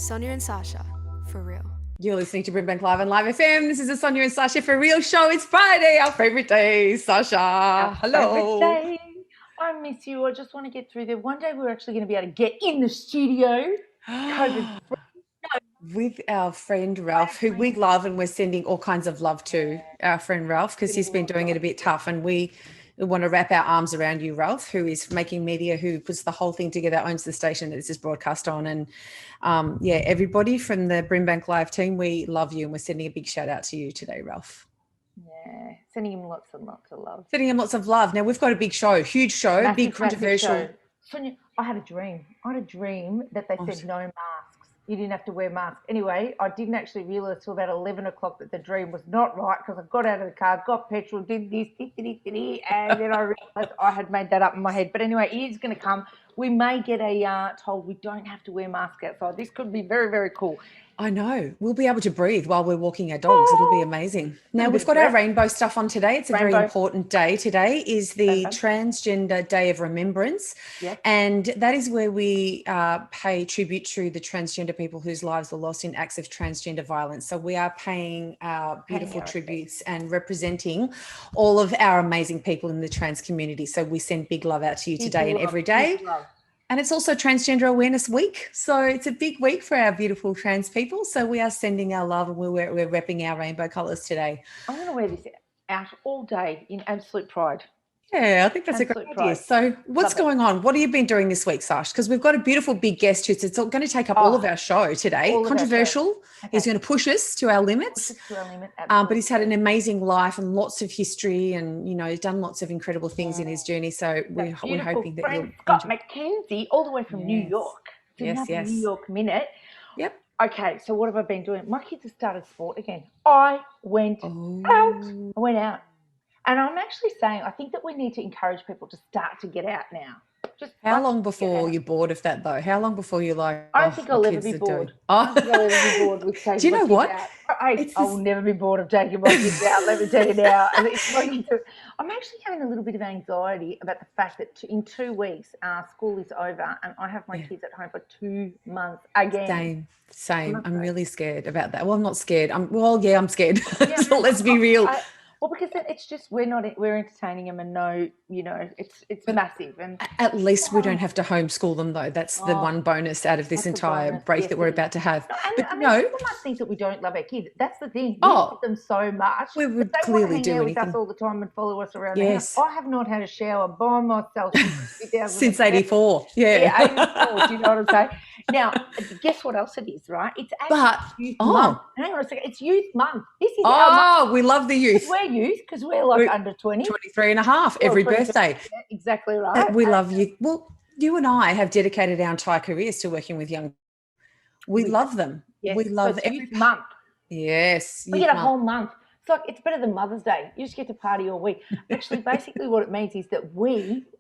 Sonya and Sacha, for real. You're listening to BRIMBANK Live and Live FM. This is a Sonya and Sacha for real show. It's Friday, our favourite day. Sacha, hello. Favorite day. I miss you. I just want to get through there. One day we're actually going to be able to get in the studio. With our friend Ralph, who we love, and we're sending all kinds of love to our friend Ralph, because he's been doing it a bit tough, and we want to wrap our arms around you, Ralph, who is making media, who puts the whole thing together, owns the station that this is broadcast on. And everybody from the BRIMBANK Live team, we love you, and we're sending a big shout out to you today, Ralph. Yeah, sending him lots and lots of love. Sending him lots of love. Now, we've got a big show, huge show, Massive, big controversial. show. Sonya, I had a dream. that they said no masks. You didn't have to wear masks. Anyway, I didn't actually realise till about 11 o'clock that the dream was not right, because I got out of the car, got petrol, did this, and then I realised I had made that up in my head. But anyway, it is going to come. We may get told we don't have to wear masks outside. This could be very, very cool. I know. We'll be able to breathe while we're walking our dogs. It'll be amazing. Now, we've got our rainbow stuff on today. It's a very important day. Today is the Transgender Day of Remembrance. Yep. And that is where we pay tribute to the transgender people whose lives were lost in acts of transgender violence. So we are paying our beautiful tributes and representing all of our amazing people in the trans community. So we send big love out to you today and every day. And it's also Transgender Awareness Week. So it's a big week for our beautiful trans people. So we are sending our love, and we're repping our rainbow colours today. I'm going to wear this out all day in absolute pride. Yeah, I think that's a great idea. So what's going on? What have you been doing this week, Sash? Because we've got a beautiful big guest who's going to take up all of our show today. Controversial. Okay. He's going to push us to our limits. But he's had an amazing life and lots of history, and, you know, he's done lots of incredible things in his journey. So we're hoping that you'll Scott McKenzie, all the way from New York. It's another New York minute. Yep. Okay, so what have I been doing? My kids have started sport again. I went out. And I'm actually saying, I think that we need to encourage people to start to get out now. How long before you're bored of that, though? How long before you're like, I don't think I'll ever be bored. I don't think I'll ever be bored with taking Do you know what? I will never be bored of taking my kids out, let me tell you now. And I'm actually having a little bit of anxiety about the fact that in 2 weeks, school is over, and I have my kids at home for 2 months again. Same. I'm really scared about that. Well, I'm not scared. I'm scared. So let's be real. Well, because it's just we're entertaining them, and it's massive. And at least we don't have to homeschool them, though. That's the one bonus out of this entire break that we're about to have. People might think that we don't love our kids. That's the thing. We love them so much. We would clearly do anything with us all the time and follow us around. Yes. I have not had a shower by myself since 84. Yeah, 84. Do you know what I'm saying? Now, guess what else it is, right? It's actually Youth Month. Hang on a second. It's Youth Month. This is our month. We love the youth. We're youth because we're like under 20. 23 and a half every birthday. Yeah, exactly right. We love you. Well, you and I have dedicated our entire careers to working with young. We love them. Yes. We love every Youth Month. Yes. We get a whole month. It's like, it's better than Mother's Day. You just get to party all week. Actually, basically what it means is that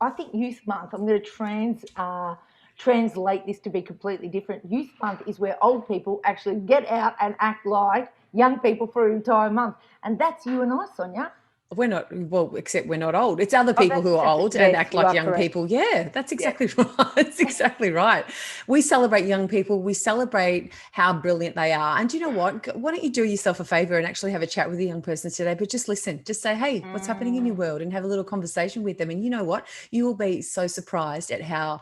I think Youth Month, I'm going to translate this to be completely different. Youth Month is where old people actually get out and act like young people for an entire month. And that's you and I, Sonya. We're not, except we're not old. It's other people who are old and act like young people. Yeah, that's exactly right. That's exactly right. We celebrate young people. We celebrate how brilliant they are. And do you know what? Why don't you do yourself a favor and actually have a chat with a young person today, but just listen, just say, hey, what's happening in your world, and have a little conversation with them. And you know what? You will be so surprised at how,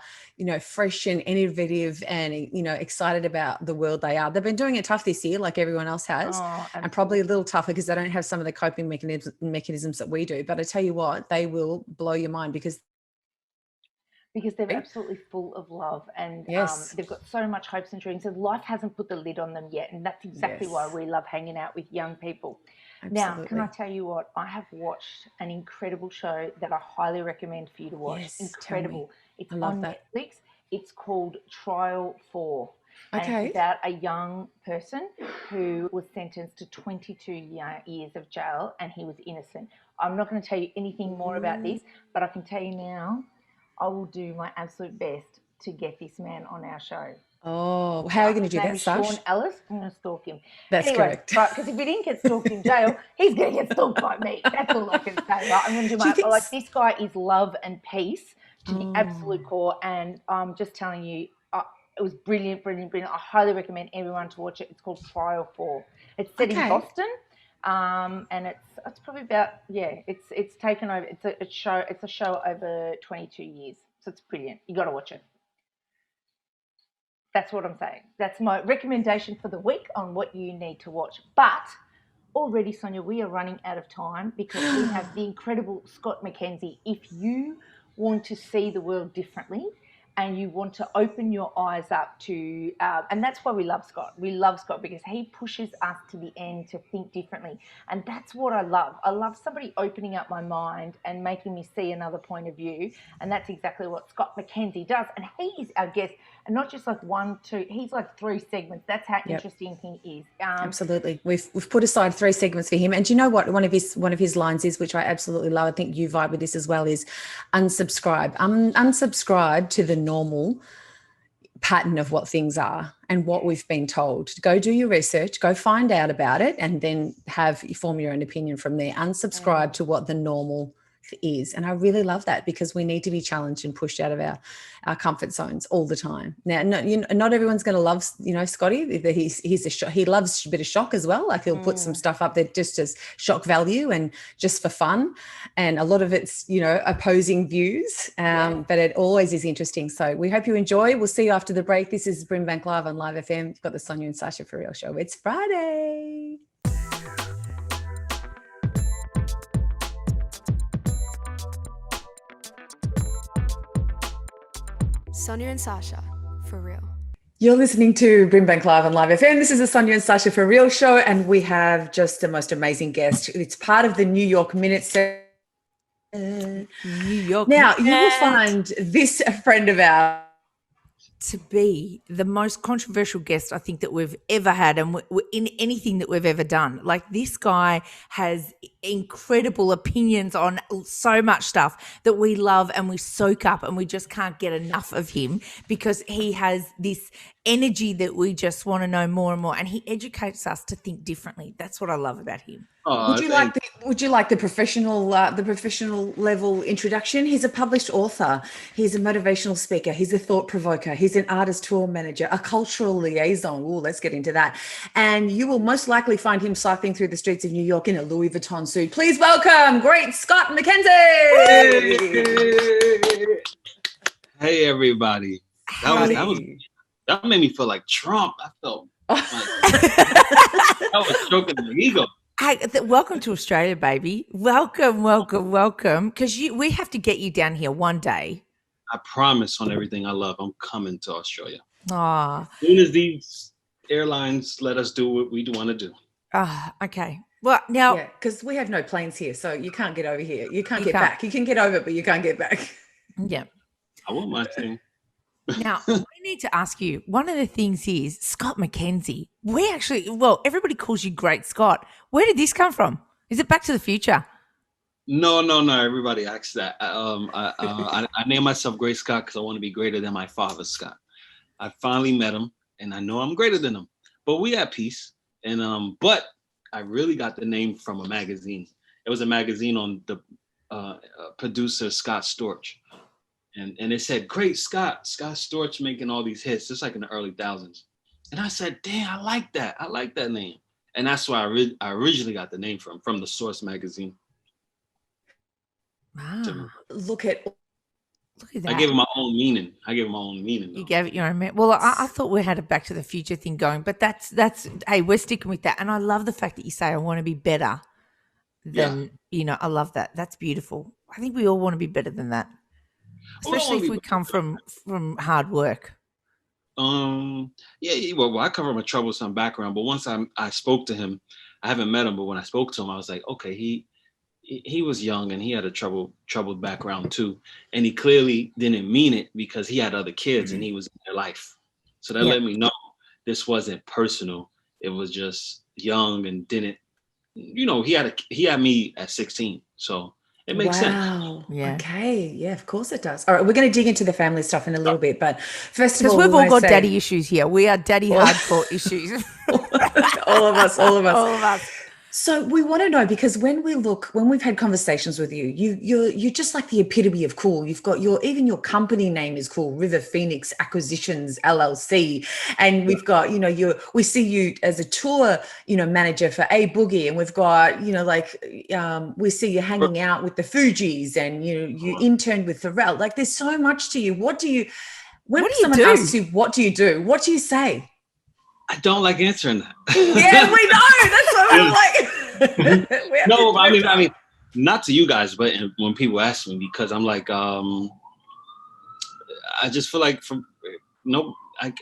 fresh and innovative and, excited about the world they are. They've been doing it tough this year, like everyone else has, and probably a little tougher because they don't have some of the coping mechanisms that we do. But I tell you what, they will blow your mind because they're absolutely full of love, and they've got so much hopes and dreams, and life hasn't put the lid on them yet. And that's exactly why we love hanging out with young people. Absolutely. Now, can I tell you what? I have watched an incredible show that I highly recommend for you to watch. Yes, incredible. It's on Netflix. It's called Trial 4. And it's about a young person who was sentenced to 22 years of jail, and he was innocent. I'm not going to tell you anything more about this, but I can tell you now, I will do my absolute best to get this man on our show. Oh, how are you going to do that, Sash? Sean Ellis. I'm going to stalk him. That's correct. Right, because if he didn't get stalked in jail, he's going to get stalked by me. That's all I can say. Right? I'm going to do this guy is love and peace to the absolute core, and I'm just telling you, It was brilliant. I highly recommend everyone to watch it. It's called Trial 4. It's set in Boston, and it's probably about it's taken over. It's a show over 22 years, so it's brilliant. You got to watch it. That's what I'm saying. That's my recommendation for the week on what you need to watch. But already, Sonia, we are running out of time because we have the incredible Scott McKenzie. If you want to see the world differently and you want to open your eyes up to, and that's why we love Scott. We love Scott because he pushes us to the end to think differently. And that's what I love. I love somebody opening up my mind and making me see another point of view. And that's exactly what Scott McKenzie does. And he is our guest. And not just like 1, 2, he's like 3 segments. That's how interesting he is. Absolutely. We've put aside 3 segments for him. And do you know what one of his lines is, which I absolutely love? I think you vibe with this as well, is unsubscribe. Unsubscribe to the normal pattern of what things are and what we've been told. Go do your research, go find out about it, and then form your own opinion from there. Unsubscribe to what the normal is. And I really love that because we need to be challenged and pushed out of our comfort zones all the time. Now, not everyone's going to love, Scotty. He loves a bit of shock as well. Like he'll put some stuff up there just as shock value and just for fun. And a lot of it's, opposing views, but it always is interesting. So we hope you enjoy. We'll see you after the break. This is BRIMBANK Live on Live FM. You've got the Sonya and Sacha For Real show. It's Friday. Sonya and Sacha, For Real. You're listening to BRIMBANK Live on Live FM. This is the Sonya and Sacha For Real show, and we have just the most amazing guest. It's part of the New York Minute. New York Now, Minute. You will find this a friend of ours to be the most controversial guest I think that we've ever had, and in anything that we've ever done. Like, this guy has incredible opinions on so much stuff that we love and we soak up, and we just can't get enough of him because he has this energy that we just want to know more and more, and he educates us to think differently. That's what I love about him. Would you like the professional level introduction? He's a published author. He's a motivational speaker. He's a thought provoker. He's an artist tour manager, a cultural liaison. Oh, let's get into that. And you will most likely find him cycling through the streets of New York in a Louis Vuitton suit. Please welcome great Scott McKenzie. Hey everybody. That made me feel like Trump. I felt like I was stroking the ego. Hey, welcome to Australia, baby. Welcome. Because we have to get you down here one day. I promise on everything I love, I'm coming to Australia. As soon as these airlines let us do what we want to do. Okay. Well, now, because we have no planes here, so you can't get over here. You can't get back. You can get over, but you can't get back. Yeah. I won't mind saying. Now, I need to ask you, one of the things is Scott McKenzie. Everybody calls you Great Scott. Where did this come from? Is it Back to the Future? No. Everybody asks that. I named myself Great Scott because I want to be greater than my father, Scott. I finally met him, and I know I'm greater than him. But we at peace. And but I really got the name from a magazine. It was a magazine on the producer Scott Storch. And it said, Great Scott Storch making all these hits, just like in the early thousands. And I said, damn, I like that. I like that name. And that's why I originally got the name from the Source magazine. Wow. So, Look at that. I gave it my own meaning. You gave it your own meaning. Well, I thought we had a Back to the Future thing going, but that's hey, we're sticking with that. And I love the fact that you say I want to be better than, I love that. That's beautiful. I think we all want to be better than that. Especially if we come from hard work. Well, I come from a troublesome background, but once I spoke to him, I haven't met him, but when I spoke to him, I was like, okay, he was young and he had a troubled background too. And he clearly didn't mean it because he had other kids and he was in their life. So that let me know this wasn't personal. It was just young and didn't, he had me at 16. So it makes sense. Wow. Yeah. Okay. Yeah, of course it does. All right. We're going to dig into the family stuff in a little bit, but first of all, because we've all got daddy issues here. We are daddy hardcore issues. all of us. So we want to know, because when we've had conversations with you, you're just like the epitome of cool. You've got even your company name is cool, River Phoenix Acquisitions LLC, and we've got we see you as a tour manager for A Boogie, and we've got we see you hanging out with the Fugees, and you interned with Pharrell. Like, there's so much to you. When someone asks you what do you do, what do you say? I don't like answering that. Yeah, we know. That's what I'm like. No, I mean, not to you guys, but when people ask me, because I'm like, I just feel like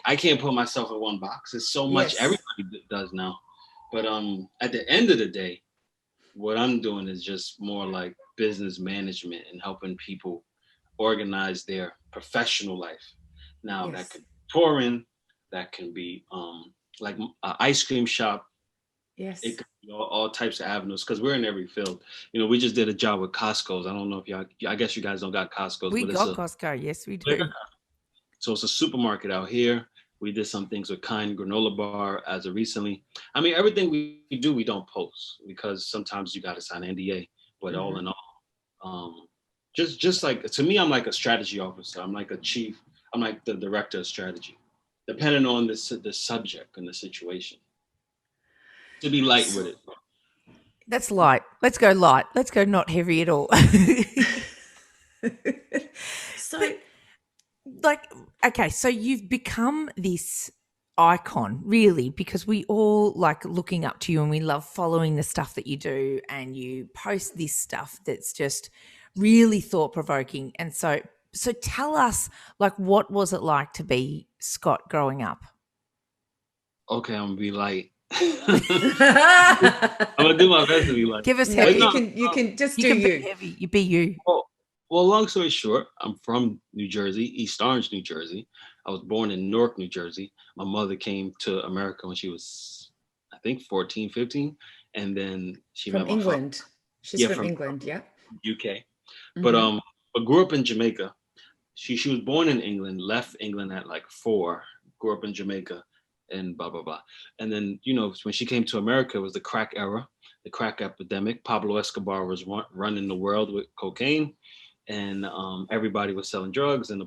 I can't put myself in one box. There's so much everybody does now. But at the end of the day, what I'm doing is just more like business management and helping people organize their professional life. Now that could be touring, that can be like an ice cream shop. Yes. It could be all types of avenues, because we're in every field. We just did a job with Costco's. I don't know if I guess you guys don't got Costco's. We got Costco. Yes, we do. So it's a supermarket out here. We did some things with Kind Granola Bar as of recently. I mean, everything we do, we don't post, because sometimes you got to sign an NDA. But all in all, just like, to me, I'm like a strategy officer. I'm like a chief. I'm like the director of strategy, depending on the subject and the situation. To be light with it. That's light. Let's go light. Let's go not heavy at all. So you've become this icon, really, because we all like looking up to you, and we love following the stuff that you do, and you post this stuff that's just really thought-provoking. And so tell us, like, what was it like to be Scott growing up? Okay, I'm gonna be light. I'm gonna do my best to be light. Give us heavy. You can just do you. Be heavy. You be you. Well, long story short, I'm from New Jersey, East Orange, New Jersey. I was born in Newark, New Jersey. My mother came to America when she was, I think, 14, 15. And then she met my England. father. She's from England, yeah. UK. But grew up in Jamaica. She was born in England, left England at like 4, grew up in Jamaica, and blah, blah, blah. And then, when she came to America, it was the crack era, the crack epidemic. Pablo Escobar was running the world with cocaine. And everybody was selling drugs, and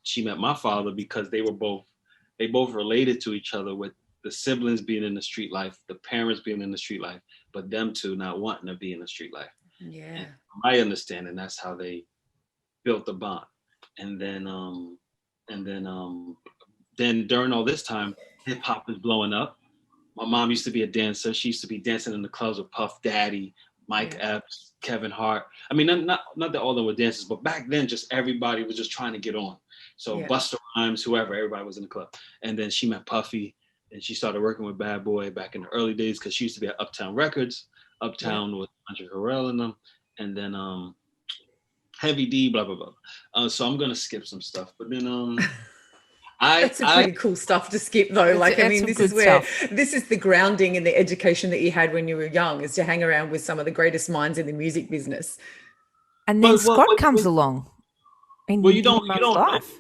she met my father because they both related to each other, with the siblings being in the street life, the parents being in the street life, but them two not wanting to be in the street life. Yeah. And from my understanding, that's how they built the bond. And then during all this time, hip hop is blowing up. My mom used to be a dancer. She used to be dancing in the clubs with Puff Daddy, Mike Epps, Kevin Hart. I mean, not that all of them were dancers, but back then, just everybody was just trying to get on. So Busta Rhymes, whoever, everybody was in the club. And then she met Puffy, and she started working with Bad Boy back in the early days, because she used to be at Uptown Records. Uptown with Andre Harrell in them. And then Heavy D, blah, blah, blah. So I'm going to skip some stuff. But then that's some pretty cool stuff to skip, though. This is the grounding and the education that you had when you were young, is to hang around with some of the greatest minds in the music business. And then Scott comes along. You don't life.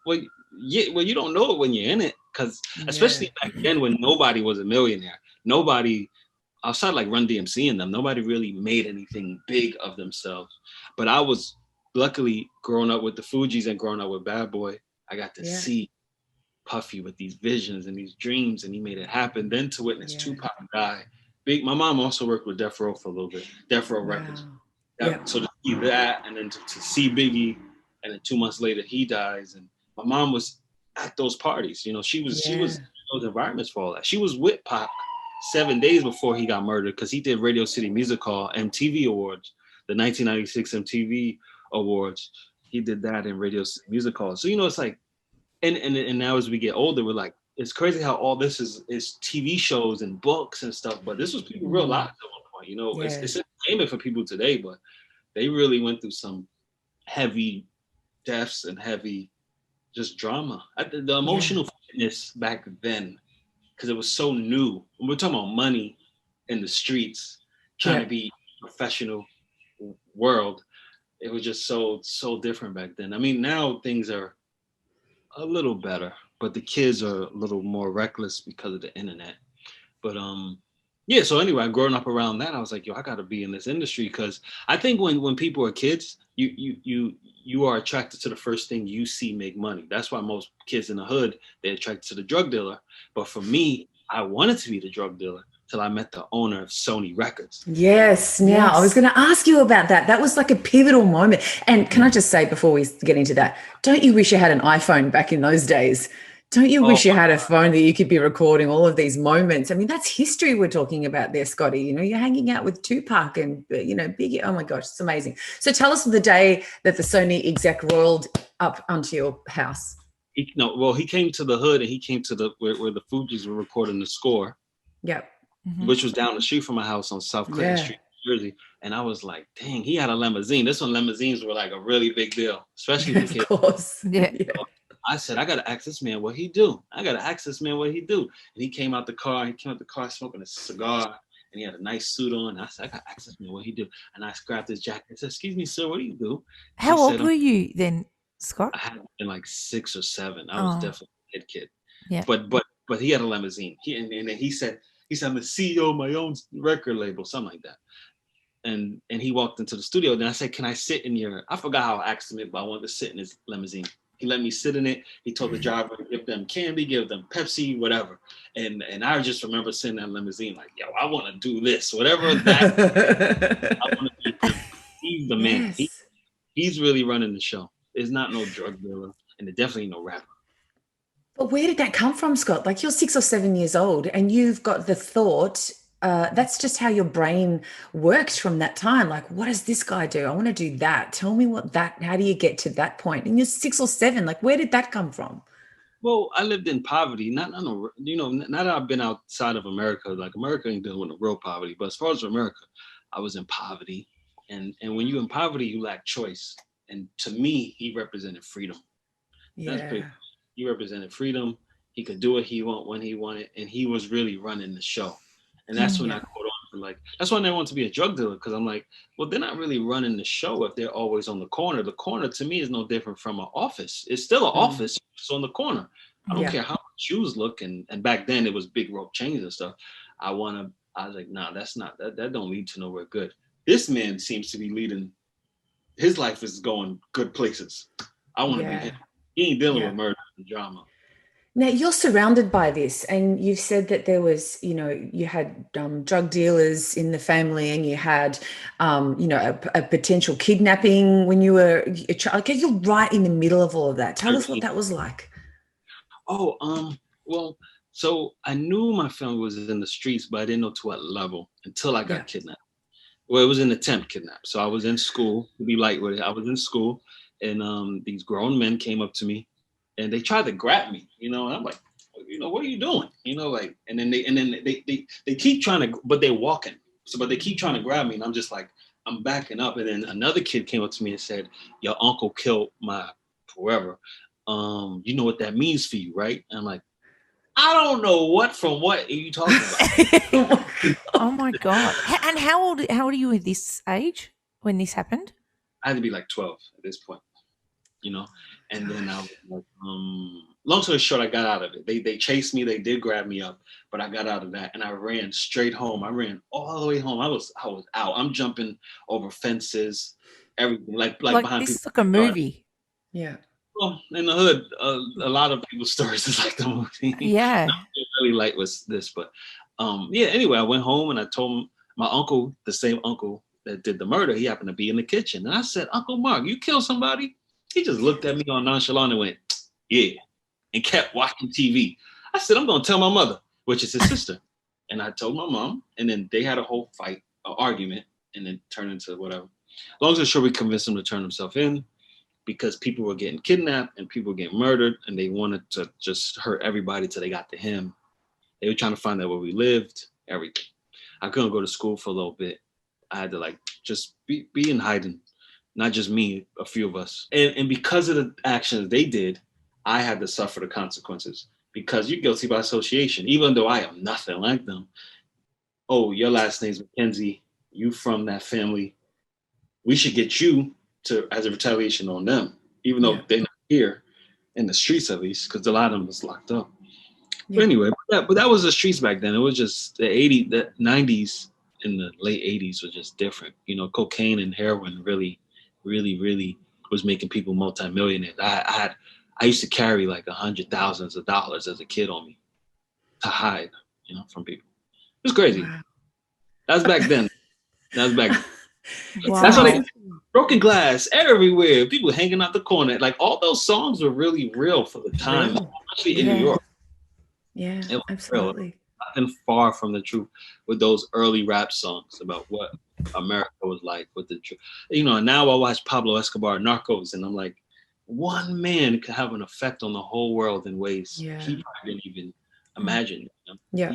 Well, you don't know it when you're in it, because especially back then, when nobody was a millionaire, nobody outside like Run DMC and them, nobody really made anything big of themselves. But I was luckily growing up with the Fugees and growing up with Bad Boy. I got to see Puffy with these visions and these dreams, and he made it happen. Then to witness Tupac die. My mom also worked with Death Row for a little bit, Death Row Records. So to see that, and then to see Biggie, and then 2 months later he dies, and my mom was at those parties. She was in those environments for all that. She was with Pac 7 days before he got murdered, because he did Radio City Music Hall, MTV Awards, the 1996 MTV Awards. He did that in Radio City Music Hall. So it's like, and now as we get older, we're like, it's crazy how all this is TV shows and books and stuff. But this was people real lives at one point. It's entertainment for people today, but they really went through some heavy deaths and heavy just drama. The emotional fitness back then, because it was so new. When we're talking about money in the streets, trying to be a professional world, it was just so different back then. I mean, now things are a little better, but the kids are a little more reckless because of the internet. But Yeah. So anyway, growing up around that, I was like, yo, I got to be in this industry, because I think when people are kids, you are attracted to the first thing you see make money. That's why most kids in the hood, they're attracted to the drug dealer. But for me, I wanted to be the drug dealer till I met the owner of Sony Records. Yes. Now, I was going to ask you about that. That was like a pivotal moment. And can I just say before we get into that, don't you wish you had an iPhone back in those days? Don't you wish you had a phone that you could be recording all of these moments? I mean, that's history we're talking about there, Scotty. You know, you're hanging out with Tupac and, you know, Biggie. Oh, my gosh, it's amazing. So tell us the day that the Sony exec rolled up onto your house. He came to the hood, and he came to where the Fugees were recording the score. Yep. Which was down the street from my house on South Clinton Street, New Jersey. And I was like, dang, he had a limousine. This one, limousines were like a really big deal, especially for kids. Of course. Yeah. So I said, I got to ask this man what he do. And he came out the car. Smoking a cigar, and he had a nice suit on. And I said, I got to ask this man what he do. And I grabbed his jacket and said, excuse me, sir, what do you do? How old were you then, Scott? I had been like 6 or 7. I was definitely a kid. Yeah. But he had a limousine. And then he said, I'm the CEO of my own record label, something like that. And he walked into the studio. And I said, can I sit in I forgot how I asked him it, but I wanted to sit in his limousine. He let me sit in it. He told the driver, give them candy, give them Pepsi, whatever. And I just remember sitting in that limousine like, yo, I want to do this, whatever that. I want to be. He's the man. Yes. He's really running the show. There's not no drug dealer, and there's definitely no rapper. But where did that come from, Scott? Like, you're 6 or 7 years old and you've got the thought, that's just how your brain works from that time. Like, what does this guy do? I want to do that. Tell me how do you get to that point? And you're 6 or 7. Like, where did that come from? Well, I lived in poverty. Not that I've been outside of America. Like, America ain't dealing with real poverty. But as far as America, I was in poverty. And when you're in poverty, you lack choice. And to me, he represented freedom. Yeah. He represented freedom. He could do what he wanted when he wanted, and he was really running the show. And that's when I caught on for that's why I want to be a drug dealer, because I'm like, well, they're not really running the show if they're always on the corner. The corner to me is no different from an office. It's still an office. It's on the corner. I don't care how my shoes look. And back then it was big rope chains and stuff. I was like, nah, that don't lead to nowhere good. This man seems to be leading. His life is going good places. I want to be him. He ain't dealing with murder and drama. Now, you're surrounded by this, and you've said that there was, you had drug dealers in the family, and you had, a potential kidnapping when you were a child. Okay, you're right in the middle of all of that. Tell us what that was like. Well, so I knew my family was in the streets, but I didn't know to what level until I got kidnapped. Well, it was an attempt kidnap. So I was in school, to be light with it. I was in school, and these grown men came up to me, and they tried to grab me, and I'm like, what are you doing? And then they keep trying to, but they're walking. But they keep trying to grab me, and I'm just like, I'm backing up. And then another kid came up to me and said, your uncle killed my whoever. You know what that means for you, right? And I'm like, I don't know what are you talking about? Oh my God. And how old are you at this age when this happened? I had to be like 12 at this point, and then I was like, long story short, I got out of it. They chased me, they did grab me up, but I got out of that and I ran straight home. I ran all the way home. I was out. I'm jumping over fences, everything like behind this people. is like a movie. Yeah. Well, in the hood, a lot of people's stories is like the movie. Yeah. Not really light was this, but anyway, I went home and I told my uncle, the same uncle that did the murder, he happened to be in the kitchen. And I said, Uncle Mark, you killed somebody? He just looked at me on nonchalant and went, yeah, and kept watching TV. I said, I'm going to tell my mother, which is his sister. And I told my mom, and then they had a whole fight, an argument, and then turned into whatever. Long story short, we convinced him to turn himself in because people were getting kidnapped and people were getting murdered, and they wanted to just hurt everybody till they got to him. They were trying to find out where we lived, everything. I couldn't go to school for a little bit. I had to just be in hiding. Not just me, a few of us. And because of the actions they did, I had to suffer the consequences because you're guilty by association, even though I am nothing like them. Oh, your last name's McKenzie. You from that family. We should get you as a retaliation on them, even though they're not here in the streets at least, because a lot of them was locked up. Yeah. But anyway, Yeah, but that was the streets back then. It was just the 90s and the late 80s was just different. You know, cocaine and heroin really was making people multimillionaires. I used to carry like $100,000s as a kid on me to hide, you know, from people. It was crazy. Wow. That was back then. Wow. That's what they broken glass everywhere. People hanging out the corner. Like all those songs were really real for the time, especially in New York. Yeah, It was absolutely. real. Nothing far from the truth with those early rap songs about what America was like with the truth. You know, and now I watch Pablo Escobar Narcos and I'm like, one man could have an effect on the whole world in ways he probably didn't even imagine. You know? Yeah.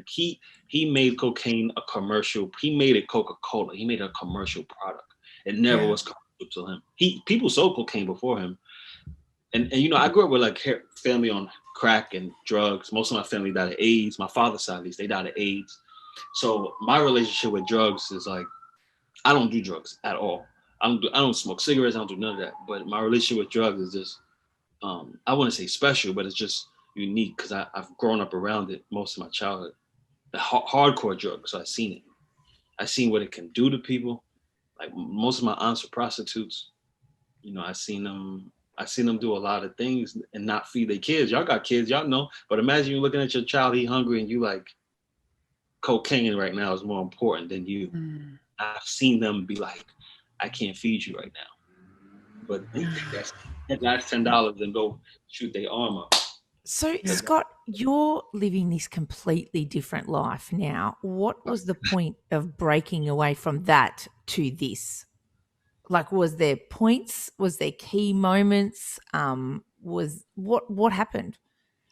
He made cocaine a commercial. He made it Coca-Cola. He made a commercial product. It never was commercial to him. People sold cocaine before him. And you know, I grew up with like family on crack and drugs. Most of my family died of AIDS. My father's side, at least, they died of AIDS. So my relationship with drugs is like, I don't do drugs at all. I don't smoke cigarettes. I don't do none of that. But my relationship with drugs is just, I wouldn't say special, but it's just unique because I've grown up around it most of my childhood. The hardcore drugs, so I've seen it. I've seen what it can do to people. Like most of my aunts were prostitutes. You know, I seen them do a lot of things and not feed their kids. Y'all got kids, y'all know. But imagine you looking at your child, he hungry, and you like, cocaine right now is more important than you. I've seen them be like, I can't feed you right now. But they take that last $10 and go shoot their arm up. So, Scott, you're living this completely different life now. What was the point of breaking away from that to this? Like, was there points? Was there key moments? What happened?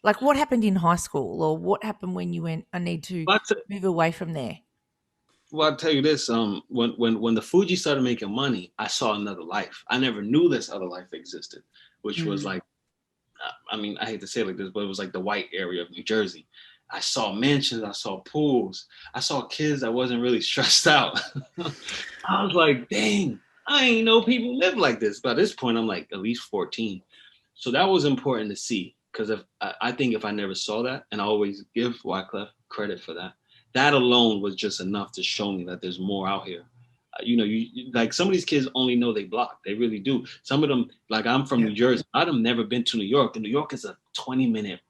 Like, what happened in high school, or what happened when you went, I need to move away from there? Well, I'll tell you this: when the Fuji started making money, I saw another life. I never knew this other life existed, which was like, I mean, I hate to say it like this, but it was like the white area of New Jersey. I saw mansions, I saw pools, I saw kids that wasn't really stressed out. I was like, dang, I ain't know people live like this. By this point, I'm like at least 14. So that was important to see because I think if I never saw that, and I always give Wyclef credit for that, that alone was just enough to show me that there's more out here. You know, you like some of these kids only know they block. They really do. Some of them, like I'm from New Jersey. I've never been to New York, and New York is a 20-minute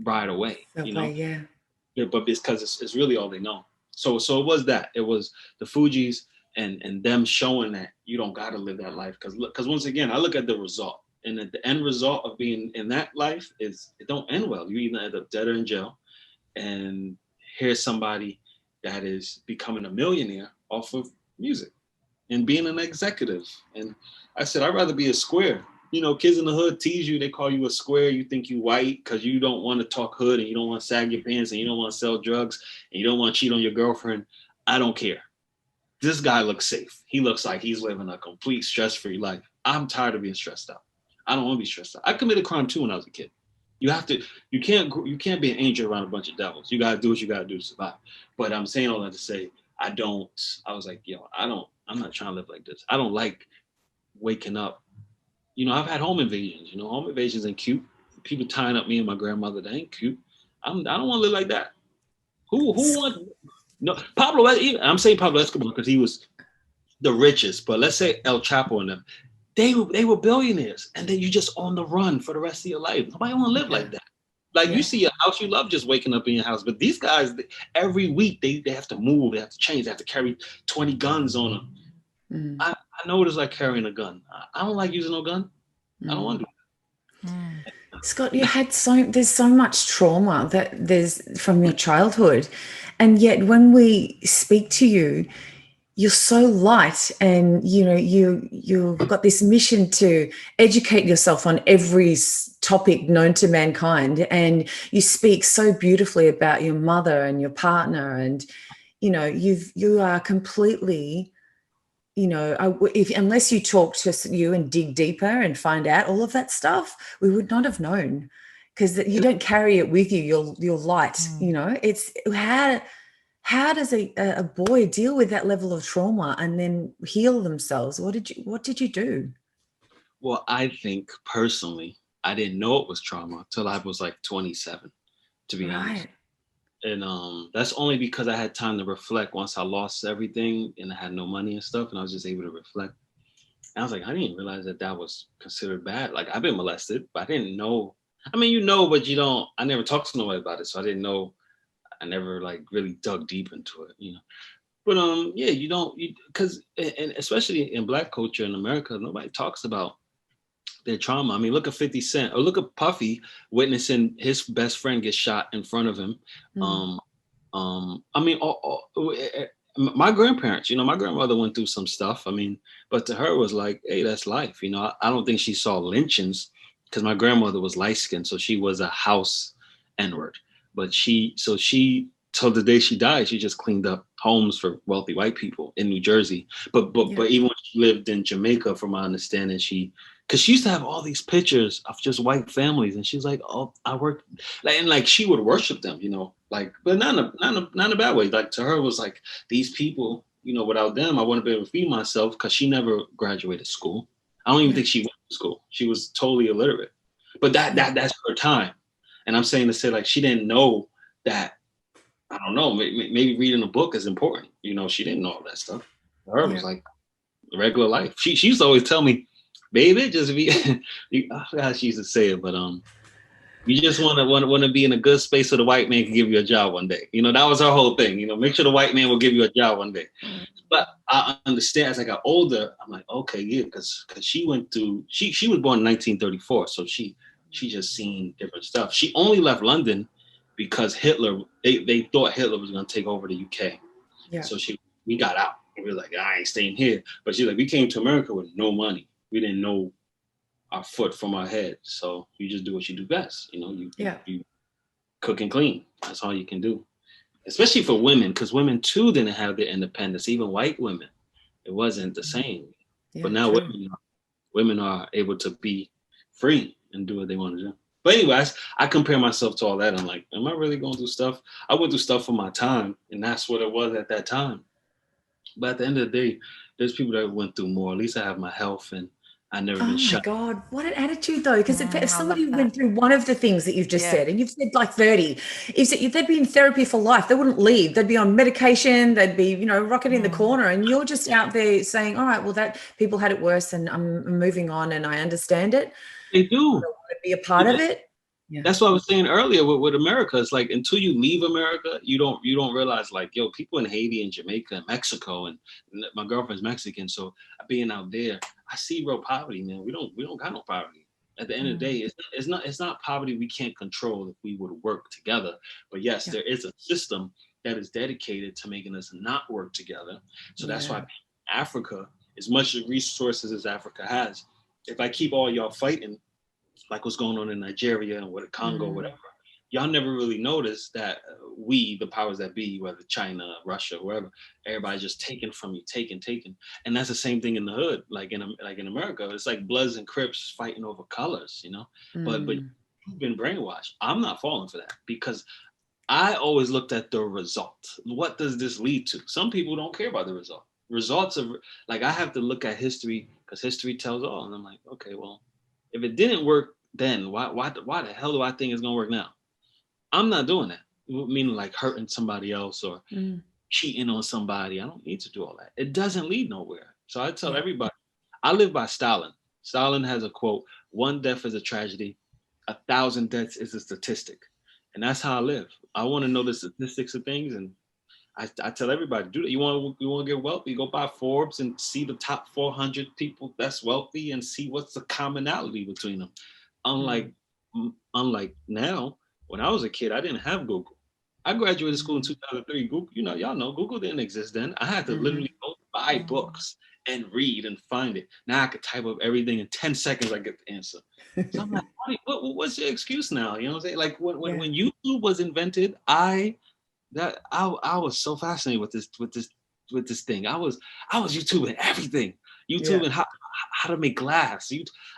ride away. You know, but it's because it's really all they know. So it was that. It was the Fugees and them showing that you don't got to live that life. Because once again, I look at the result, and the end result of being in that life is it don't end well. You either end up dead or in jail, and here's somebody that is becoming a millionaire off of music and being an executive. And I said, I'd rather be a square. You know, kids in the hood tease you. They call you a square. You think you white because you don't want to talk hood and you don't want to sag your pants and you don't want to sell drugs and you don't want to cheat on your girlfriend. I don't care. This guy looks safe. He looks like he's living a complete stress-free life. I'm tired of being stressed out. I don't want to be stressed out. I committed crime too when I was a kid. You can't be an angel around a bunch of devils. You got to do what you got to do to survive. But I'm saying all that to say, I was like, I'm not trying to live like this. I don't like waking up. You know, I've had home invasions. You know, home invasions ain't cute. People tying up me and my grandmother, that ain't cute. I don't want to live like that. Who wants? No, Pablo. I'm saying Pablo Escobar because he was the richest. But let's say El Chapo and them, they were billionaires, and then you just on the run for the rest of your life. Nobody want to live like that. Like you see a house you love just waking up in your house, but these guys every week they have to move, they have to change, they have to carry 20 guns on them. I know what it's like carrying a gun. I don't like using no gun. I don't want to do that. Scott, there's so much trauma that there's from your childhood, and yet when we speak to you, you're so light, and you know you've got this mission to educate yourself on every topic known to mankind, and you speak so beautifully about your mother and your partner, and you know you are completely, you know, unless you talk to you and dig deeper and find out all of that stuff, we would not have known, because you don't carry it with you. Your light, you know, it's how does a boy deal with that level of trauma and then heal themselves? What did you do? Well, I think personally, I didn't know it was trauma until I was like 27. to be honest. Right. And that's only because I had time to reflect once I lost everything and I had no money and stuff, and I was just able to reflect. And I was like, I didn't realize that that was considered bad. Like, I've been molested, but I didn't know. I mean, but you don't. I never talked to nobody about it, so I didn't know. I never like really dug deep into it. But yeah, you don't, because and especially in Black culture in America, nobody talks about their trauma. I mean, look at 50 Cent or look at Puffy witnessing his best friend get shot in front of him. Mm. I mean, my grandparents, my grandmother went through some stuff. I mean, but to her it was like, hey, that's life. I don't think she saw lynchings because my grandmother was light skinned, so she was a house N-word. But she till the day she died, she just cleaned up homes for wealthy white people in New Jersey. But even when she lived in Jamaica, from my understanding, because she used to have all these pictures of just white families, and she's like, "Oh, I worked," and like she would worship them, like, but not in a bad way. Like, to her, it was like, these people, without them, I wouldn't be able to feed myself, because she never graduated school. I don't even think she went to school. She was totally illiterate. But that's her time, and I'm saying to say, like, she didn't know that. I don't know. Maybe reading a book is important. She didn't know all that stuff. For her, it was like regular life. She used to always tell me, baby, just be. I forgot how she used to say it, but you just want to be in a good space so the white man can give you a job one day. That was her whole thing. Make sure the white man will give you a job one day. But I understand as I got older, I'm like, okay, yeah, because she went through. She was born in 1934, so she just seen different stuff. She only left London because Hitler. They thought Hitler was going to take over the UK. Yeah. So we got out. And we were like, I ain't staying here. But she's like, we came to America with no money. We didn't know our foot from our head. So you just do what you do best. You cook and clean. That's all you can do. Especially for women, because women too didn't have their independence. Even white women, it wasn't the same. But now women are able to be free and do what they want to do. But anyways, I compare myself to all that. I'm like, am I really going through stuff? I went through stuff for my time, and that's what it was at that time. But at the end of the day, there's people that went through more. At least I have my health, and I never been shot. Oh my God, what an attitude though. Because if somebody went through one of the things that you've just said, and you've said like 30, they'd be in therapy for life. They wouldn't leave. They'd be on medication. They'd be, rocking in the corner. And you're just out there saying, all right, well, that people had it worse and I'm moving on and I understand it. They do. I want to be a part of it. Yeah. That's what I was saying earlier with America. It's like, until you leave America, you don't realize, like, people in Haiti and Jamaica and Mexico, and my girlfriend's Mexican, so being out there, I see real poverty, man. We don't got no poverty. At the end of the day, it's not poverty we can't control if we would work together. But yes, there is a system that is dedicated to making us not work together. So that's why Africa, as much resources as Africa has, if I keep all y'all fighting, like what's going on in Nigeria and with Congo, whatever, y'all never really notice that we, the powers that be, whether China, Russia, whoever, everybody's just taking from you, taking. And that's the same thing in the hood, like in America. It's like Bloods and Crips fighting over colors, But you've been brainwashed. I'm not falling for that, because I always looked at the result. What does this lead to? Some people don't care about the result. Results of, like, I have to look at history, because history tells all. And I'm like, okay, well, if it didn't work then, why the hell do I think it's gonna work now? I'm not doing that. Meaning like hurting somebody else or cheating on somebody. I don't need to do all that. It doesn't lead nowhere. So I tell everybody, I live by Stalin. Stalin has a quote: "One death is a tragedy, 1,000 deaths is a statistic." And that's how I live. I want to know the statistics of things, and I tell everybody, do that. You want to get wealthy, go buy Forbes and see the top 400 people that's wealthy and see what's the commonality between them. Unlike now, when I was a kid, I didn't have Google. I graduated school in 2003. Google, y'all know Google didn't exist then. I had to literally go buy books and read and find it. Now I could type up everything in 10 seconds. I get the answer. So I'm like, what's your excuse now? You know what I'm saying? Like when YouTube was invented, I was so fascinated with this thing. I was YouTubing everything. YouTubing how to make glass.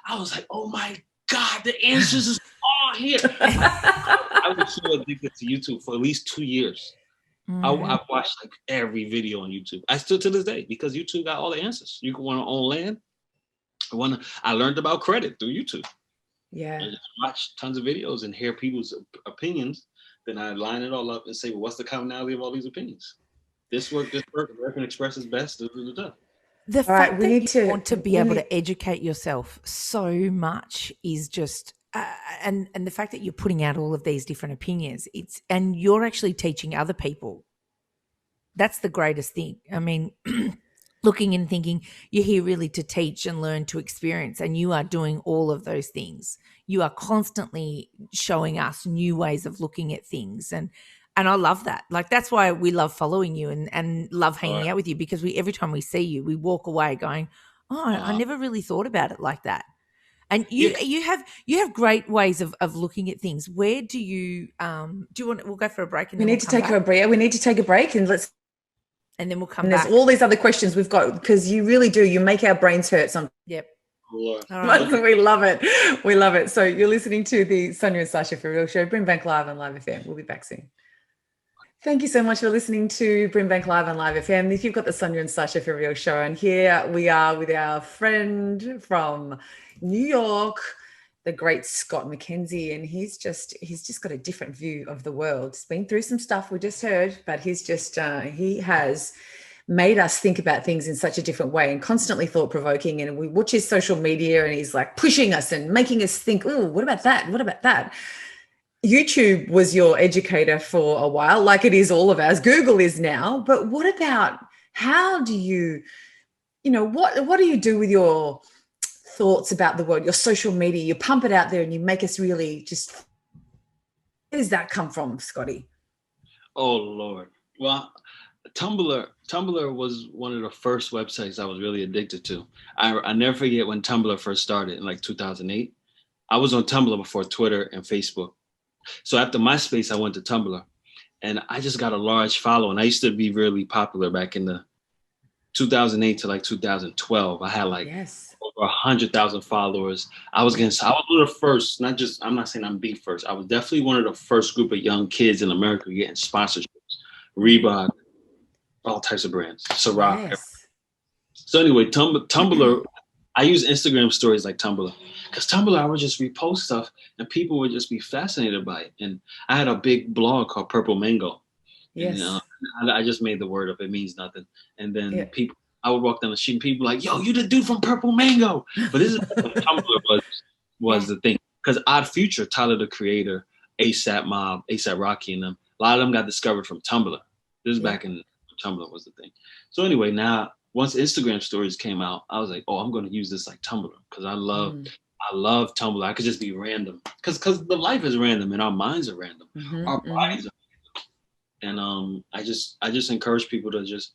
I was like, oh my God, the answers is all here. I was so addicted to YouTube for at least 2 years. I've watched like every video on YouTube. I still to this day, because YouTube got all the answers. You can want to own land. I learned about credit through YouTube. Yeah. I just watch tons of videos and hear people's opinions then I line it all up and say, well, what's the commonality of all these opinions? This work, American Express is best. The fact that you want to be able to educate yourself so much is just, and the fact that you're putting out all of these different opinions, and you're actually teaching other people. That's the greatest thing. I mean, looking and thinking, you're here really to teach and learn, to experience, and you are doing all of those things. You are constantly showing us new ways of looking at things, and I love that. Like, that's why we love following you and love hanging out with you, because every time we see you, we walk away going, oh, I never really thought about it like that. And you have great ways of looking at things. Where do you want? We'll go for a break. And we need to take a break. We need to take a break, and then we'll come back. There's all these other questions we've got, because you really do. You make our brains hurt sometimes. Yep. All right. We love it. We love it. So you're listening to the Sonya and Sacha For Real show, BRIMBANK Live on Live FM. We'll be back soon. Thank you so much for listening to BRIMBANK Live on Live FM. If you've got the Sonya and Sacha For Real show, and here we are with our friend from New York, the great Scott McKenzie, and he's just got a different view of the world. He's been through some stuff we just heard, but he's just he has made us think about things in such a different way, and constantly thought-provoking. And we watch his social media, and he's like pushing us and making us think, oh, what about that? What about that? YouTube was your educator for a while, like it is all of ours. Google is now. But what about, how do you, what do you do with your thoughts about the world, your social media? You pump it out there and you make us really just, where does that come from, Scotty? Oh, Lord. Well, Tumblr was one of the first websites I was really addicted to. I never forget when Tumblr first started in like 2008. I was on Tumblr before Twitter and Facebook. So after MySpace, I went to Tumblr, and I just got a large following. I used to be really popular back in the 2008 to like 2012. I had like over 100,000 followers. I was one of the first, I'm not saying I'm the first. I was definitely one of the first group of young kids in America getting sponsorships, Reebok, all types of brands, Ciroc. Yes. So anyway, Tumblr, I use Instagram stories like Tumblr, because Tumblr, I would just repost stuff and people would just be fascinated by it. And I had a big blog called Purple Mango. Yes. And, I just made the word up. It means nothing. And then I would walk down the street and people like, yo, you the dude from Purple Mango. But this is what Tumblr was the thing. Because Odd Future, Tyler, the Creator, ASAP Mob, ASAP Rocky, and them, a lot of them got discovered from Tumblr. This is back in Tumblr was the thing. So anyway, now once Instagram stories came out, I was like, oh, I'm going to use this like Tumblr, because I love Tumblr. I could just be random, because the life is random and our minds are random. Our bodies are random. And I just encourage people to just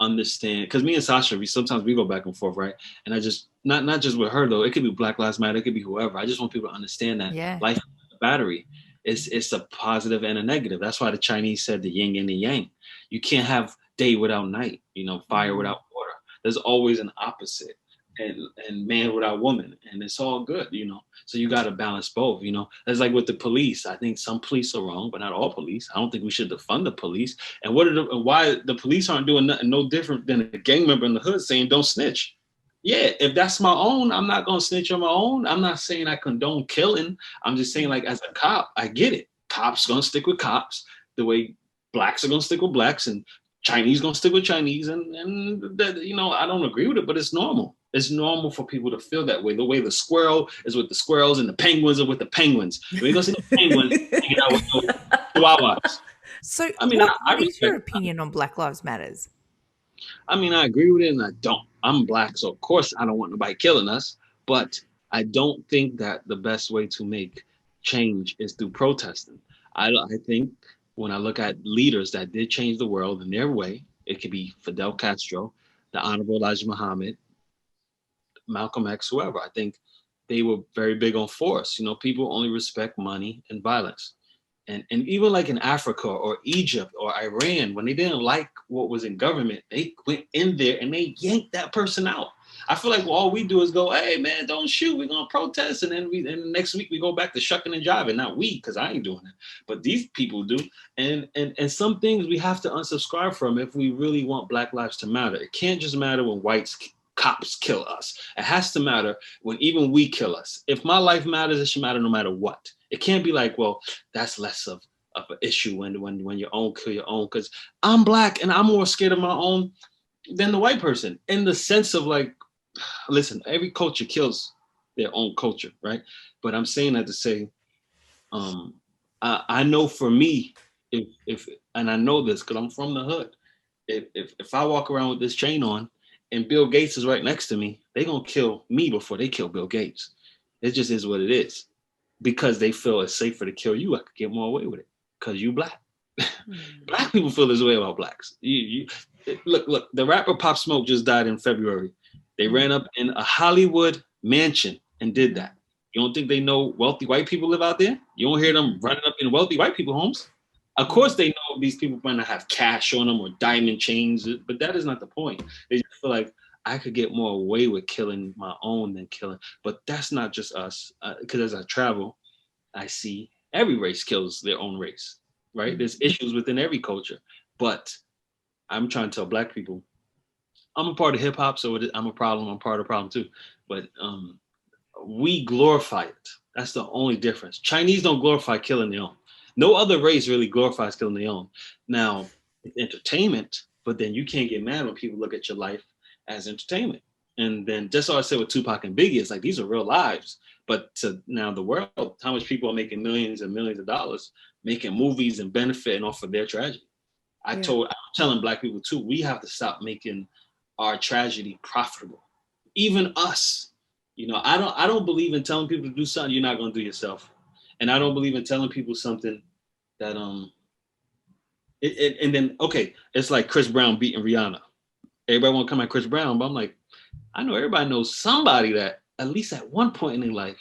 understand, because me and Sacha, sometimes we go back and forth, right? And I just, not just with her though, it could be Black Lives Matter, it could be whoever. I just want people to understand that life is a battery. It's a positive and a negative. That's why the Chinese said the yin and the yang. You can't have day without night, fire without water. There's always an opposite, and man without woman, and it's all good, So you got to balance both, It's like with the police. I think some police are wrong, but not all police. I don't think we should defund the police. And why the police aren't doing nothing no different than a gang member in the hood saying don't snitch. Yeah, if that's my own, I'm not gonna snitch on my own. I'm not saying I condone killing. I'm just saying, like, as a cop, I get it. Cops gonna stick with cops the way blacks are gonna stick with blacks, and Chinese gonna stick with Chinese, and that, I don't agree with it, but it's normal. It's normal for people to feel that way. The way the squirrel is with the squirrels and the penguins are with the penguins. We ain't gonna see the penguins hanging out with the chihuahuas. So, what is your opinion on Black Lives Matters? I mean, I agree with it and I don't. I'm black, so of course I don't want nobody killing us. But I don't think that the best way to make change is through protesting. I think when I look at leaders that did change the world in their way, it could be Fidel Castro, the Honorable Elijah Muhammad, Malcolm X, whoever. I think they were very big on force. People only respect money and violence. And even like in Africa or Egypt or Iran, when they didn't like what was in government, they went in there and they yanked that person out. I feel like all we do is go, hey man, don't shoot, we're gonna protest, and then the next week we go back to shucking and jiving. Not we, because I ain't doing it, but these people do. And some things we have to unsubscribe from if we really want Black lives to matter. It can't just matter when cops kill us. It has to matter when even we kill us. If my life matters, it should matter no matter what. It can't be like, well, that's less of of an issue when your own kill your own. Because I'm black and I'm more scared of my own than the white person, in the sense of like, listen, every culture kills their own culture, right? But I'm saying that to say, I know for me, if and I know this because I'm from the hood. If I walk around with this chain on and Bill Gates is right next to me, they're gonna kill me before they kill Bill Gates. It just is what it is. Because they feel it's safer to kill you, I could get more away with it. Because you black. Black people feel this way about blacks. Look, the rapper Pop Smoke just died in February. They ran up in a Hollywood mansion and did that. You don't think they know wealthy white people live out there? You don't hear them running up in wealthy white people homes. Of course, they know these people might not have cash on them or diamond chains, but that is not the point. They just feel like I could get more away with killing my own than killing. But that's not just us. Because as I travel, I see every race kills their own race, right? There's issues within every culture. But I'm trying to tell black people, I'm a part of hip hop, so I'm a problem. I'm part of the problem too. But we glorify it. That's the only difference. Chinese don't glorify killing their own. No other race really glorifies killing their own. Now, entertainment, but then you can't get mad when people look at your life as entertainment. And then just so I said with Tupac and Biggie, it's like these are real lives. But to now the world, how much people are making millions and millions of dollars making movies and benefiting off of their tragedy. I'm telling black people too, we have to stop making our tragedy profitable. Even us. You know, I don't believe in telling people to do something you're not gonna do yourself. And I don't believe in telling people something that and then okay, it's like Chris Brown beating Rihanna. Everybody want to come at Chris Brown, but I'm like, I know everybody knows somebody that at least at one point in their life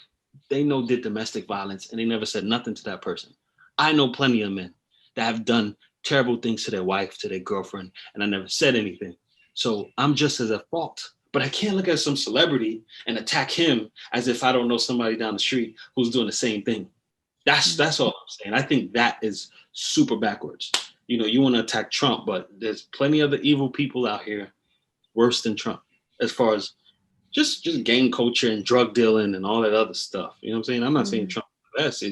they know did domestic violence and they never said nothing to that person. I know plenty of men that have done terrible things to their wife, to their girlfriend, and I never said anything. So I'm just as at fault. But I can't look at some celebrity and attack him as if I don't know somebody down the street who's doing the same thing. That's all I'm saying. I think that is super backwards. You know, you want to attack Trump, but there's plenty of the evil people out here worse than Trump as far as just gang culture and drug dealing and all that other stuff. You know what I'm saying? I'm not saying Trump is the best. It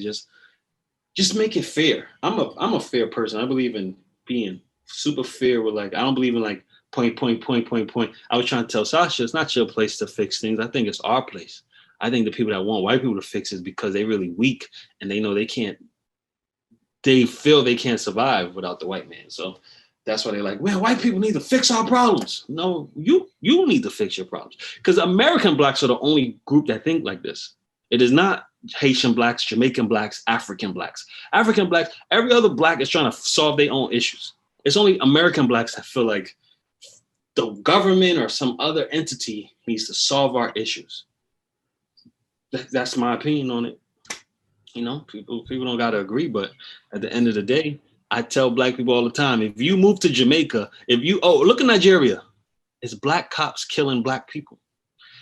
just make it fair. I'm a fair person. I believe in being super fair with like, I don't believe in like point. I was trying to tell Sacha, it's not your place to fix things. I think it's our place. I think the people that want white people to fix it because they're really weak and they know they feel they can't survive without the white man. So that's why they're like, well, white people need to fix our problems. No, you need to fix your problems. Because American blacks are the only group that think like this. It is not Haitian blacks, Jamaican blacks, African blacks. African blacks, every other black is trying to solve their own issues. It's only American blacks that feel like the government or some other entity needs to solve our issues. That's my opinion on it. You know, people don't gotta agree, but at the end of the day, I tell black people all the time, if you move to Jamaica, look at Nigeria, it's black cops killing black people.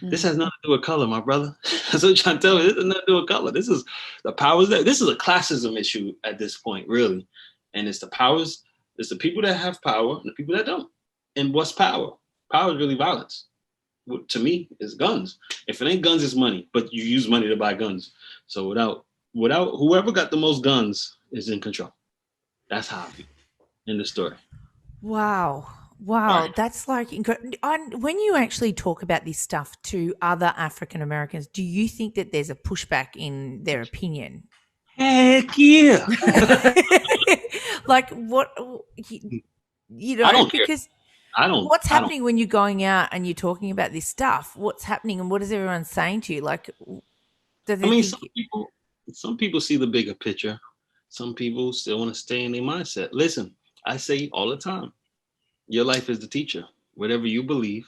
This has nothing to do with color, my brother. That's what I'm trying to tell you. This has nothing to do with color. This is the powers that, this is a classism issue at this point, really. And it's the powers, it's the people that have power and the people that don't. And what's power? Power is really violence. To me, it's guns. If it ain't guns, it's money. But you use money to buy guns. So without whoever got the most guns is in control. That's how I feel in the story. Wow. Right. That's like incredible. When you actually talk about this stuff to other African Americans, do you think that there's a pushback in their opinion? Heck yeah. Like what, you know, I don't because care. I don't. What's happening when you're going out and you're talking about this stuff? What's happening and what is everyone saying to you? Like, some people see the bigger picture. Some people still want to stay in their mindset. Listen, I say all the time, your life is the teacher. Whatever you believe,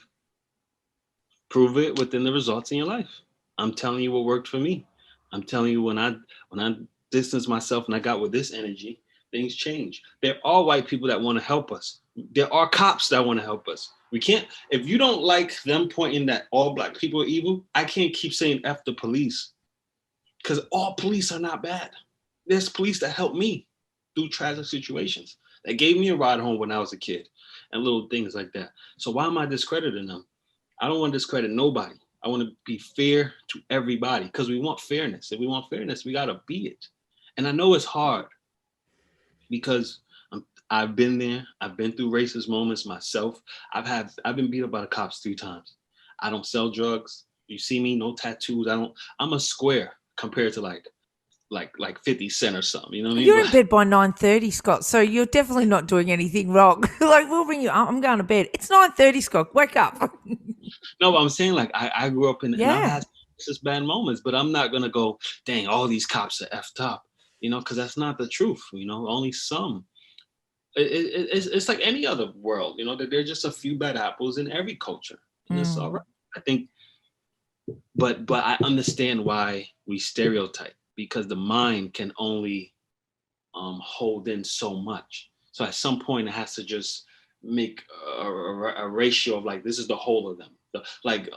prove it within the results in your life. I'm telling you what worked for me. I'm telling you when I distanced myself and I got with this energy, things change. There are white people that want to help us. There are cops that want to help us. We can't, if you don't like them pointing that all black people are evil, I can't keep saying F the police because all police are not bad. There's police that helped me through tragic situations, that gave me a ride home when I was a kid and little things like that. So why am I discrediting them? I don't want to discredit nobody. I want to be fair to everybody because we want fairness. If we want fairness, we got to be it. And I know it's hard. because I've been there. I've been through racist moments myself. I've been beat up by the cops 3 times. I don't sell drugs. You see me, no tattoos. I'm a square compared to like 50 Cent or something. You know what I mean? You're in bed by 9:30, Scott, so you're definitely not doing anything wrong. Like, we'll bring you up. I'm going to bed. It's 9:30, Scott. Wake up. No, but I'm saying, like, I grew up in, and I've Yeah. had just bad moments, but I'm not gonna go, dang, all these cops are effed up, because that's not the truth. Only some. It's like any other world, that there's just a few bad apples in every culture, and it's all right. I think, but I understand why we stereotype, because the mind can only hold in so much. So at some point, it has to just make a ratio of, like, this is the whole of them. Like,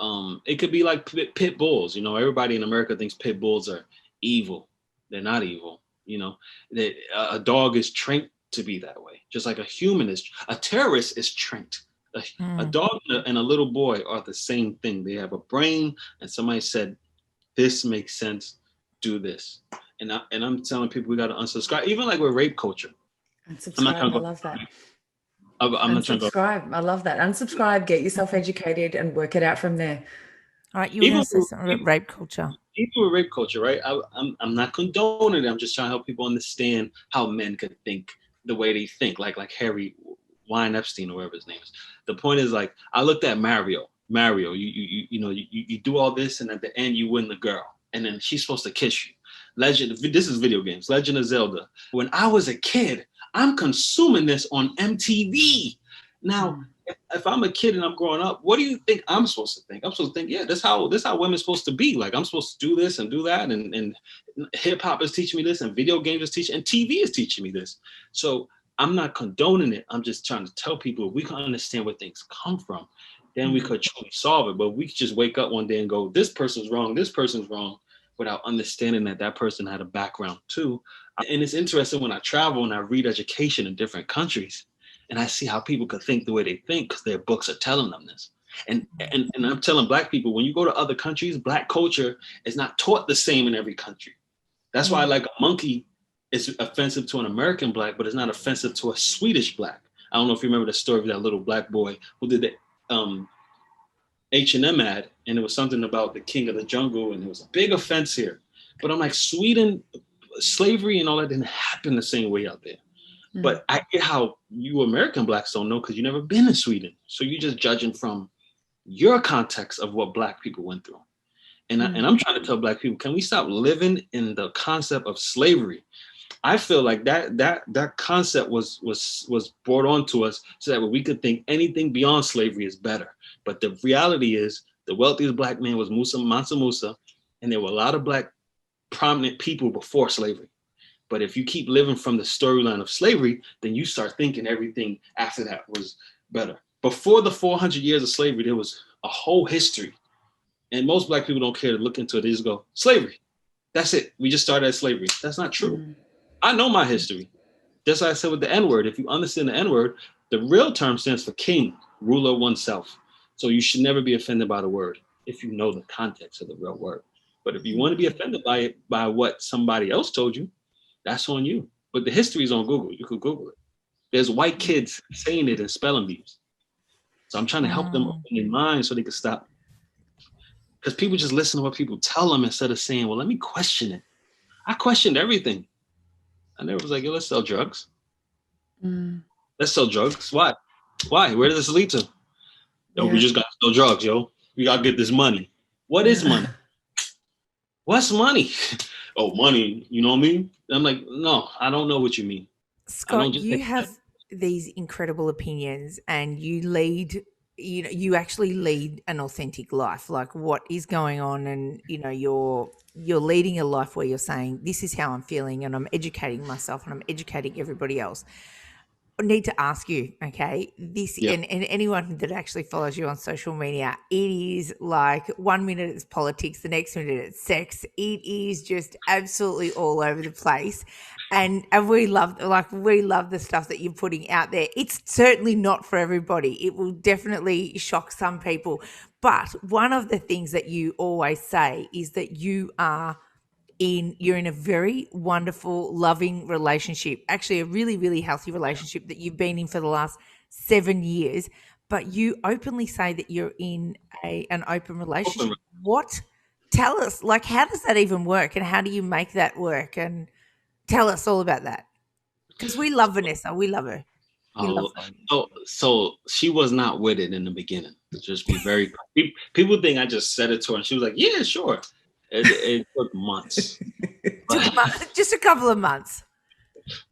it could be like pit bulls. Everybody in America thinks pit bulls are evil. They're not evil. That a dog is trained to be that way, just like a terrorist is trained. A dog and a little boy are the same thing. They have a brain, and somebody said, this makes sense, do this. And I'm telling people, we got to unsubscribe, even like with rape culture. Unsubscribe. I love that. I'm not trying to go. Unsubscribe. I love that. Unsubscribe, get yourself educated, and work it out from there. All right, you were going to say something about rape culture. Even with rape culture, right? I'm not condoning it. I'm just trying to help people understand how men could think the way they think, like Harry Weinstein or whatever his name is. The point is, like, I looked at Mario. You do all this, and at the end you win the girl, and then she's supposed to kiss you. This is video games. Legend of Zelda. When I was a kid, I'm consuming this on MTV. Now, if I'm a kid and I'm growing up, what do you think I'm supposed to think? I'm supposed to think, yeah, this how women's supposed to be. Like, I'm supposed to do this and do that, and hip hop is teaching me this, and video games is teaching, and TV is teaching me this. So I'm not condoning it. I'm just trying to tell people, if we can understand where things come from, then we could truly solve it. But we could just wake up one day and go, this person's wrong, without understanding that person had a background too. And it's interesting when I travel and I read education in different countries, and I see how people could think the way they think because their books are telling them this. And I'm telling Black people, when you go to other countries, Black culture is not taught the same in every country. That's why, like, a monkey is offensive to an American Black, but it's not offensive to a Swedish Black. I don't know if you remember the story of that little Black boy who did the H&M ad, and it was something about the king of the jungle, and it was a big offense here. But I'm like, Sweden, slavery and all that didn't happen the same way out there. But I get how you American Blacks don't know, because you've never been in Sweden. So you're just judging from your context of what Black people went through. And I'm trying to tell Black people, can we stop living in the concept of slavery? I feel like that concept was brought on to us so that we could think anything beyond slavery is better. But the reality is, the wealthiest Black man was Mansa Musa, and there were a lot of Black prominent people before slavery. But if you keep living from the storyline of slavery, then you start thinking everything after that was better. Before the 400 years of slavery, there was a whole history. And most Black people don't care to look into it. They just go, slavery. That's it. We just started at slavery. That's not true. I know my history. Just like I said with the N-word. If you understand the N-word, the real term stands for king, ruler of oneself. So you should never be offended by the word if you know the context of the real word. But if you want to be offended by it, by what somebody else told you, that's on you. But the history is on Google. You could Google it. There's white kids saying it in spelling bees. So I'm trying to help them open their mind so they can stop. Because people just listen to what people tell them instead of saying, well, let me question it. I questioned everything. I never was like, yo, let's sell drugs. Let's sell drugs. Why? Where does this lead to? Yo, we just got to sell drugs, yo. We got to get this money. What is money? What's money? Oh, money, you know what I mean? I'm like, no, I don't know what you mean. Scott, you have these incredible opinions, and you actually lead an authentic life. Like, what is going on, and you're leading a life where you're saying, this is how I'm feeling, and I'm educating myself and I'm educating everybody else. I need to ask you, okay, and anyone that actually follows you on social media, it is like 1 minute it's politics, the next minute it's sex. It is just absolutely all over the place. And we love the stuff that you're putting out there. It's certainly not for everybody. It will definitely shock some people. But one of the things that you always say is that you are you're in a very wonderful, loving relationship, actually a really, really healthy relationship that you've been in for the last 7 years, but you openly say that you're in an open relationship. Tell us, like, how does that even work, and how do you make that work? And tell us all about that, because we love Vanessa. We love her. So she was not with it in the beginning. Just be very. People think I just said it to her, and she was like, "Yeah, sure." It took months. Just a couple of months.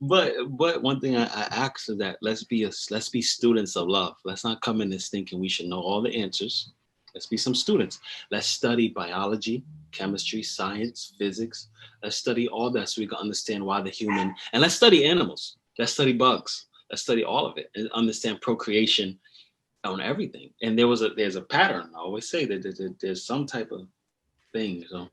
But one thing I asked is that let's be students of love. Let's not come in this thinking we should know all the answers. Let's be some students. Let's study biology, chemistry, science, physics. Let's study all that so we can understand why the human, and let's study animals. Let's study bugs. Let's study all of it and understand procreation on everything. And there's a pattern. I always say that there's some type of thing. So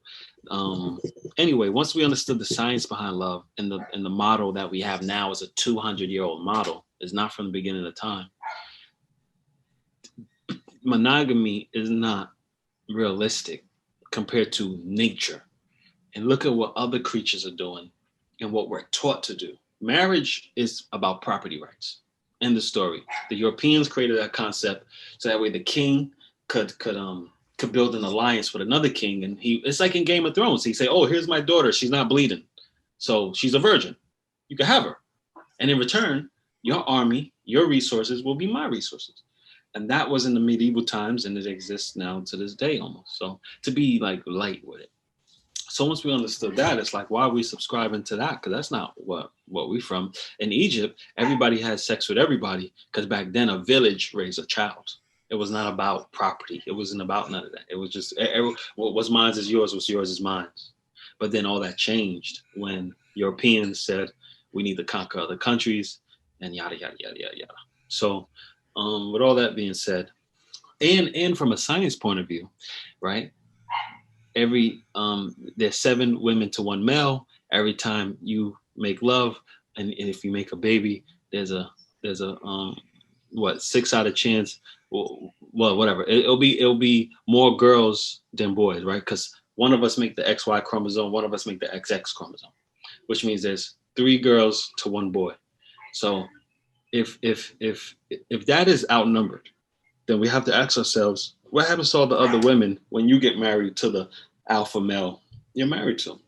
anyway, once we understood the science behind love and the model that we have now is a 200-year-old model, is not from the beginning of time. Monogamy is not realistic compared to nature. And look at what other creatures are doing and what we're taught to do. Marriage is about property rights. End of story. The Europeans created that concept so that way the king could build an alliance with another king, and it's like in Game of Thrones. He'd say, "Oh, here's my daughter. She's not bleeding, so she's a virgin. You can have her, and in return, your army, your resources will be my resources." And that was in the medieval times, and it exists now to this day almost. So to be like light with it. So once we understood that, it's like, why are we subscribing to that? Because that's not what we from. In Egypt, everybody had sex with everybody because back then a village raised a child. It was not about property. It wasn't about none of that. It was just what's mine is yours, what's yours is mine. But then all that changed when Europeans said we need to conquer other countries and yada, yada, yada, yada, yada. So with all that being said, and from a science point of view, right? There's 7 women to 1 male. Every time you make love, and if you make a baby, there's a 6 out of chance. Well, whatever. It'll be more girls than boys, right? Because one of us make the XY chromosome, one of us make the XX chromosome, which means there's 3 girls to 1 boy. So if that is outnumbered, then we have to ask ourselves, what happens to all the other women when you get married to the alpha male you're married to?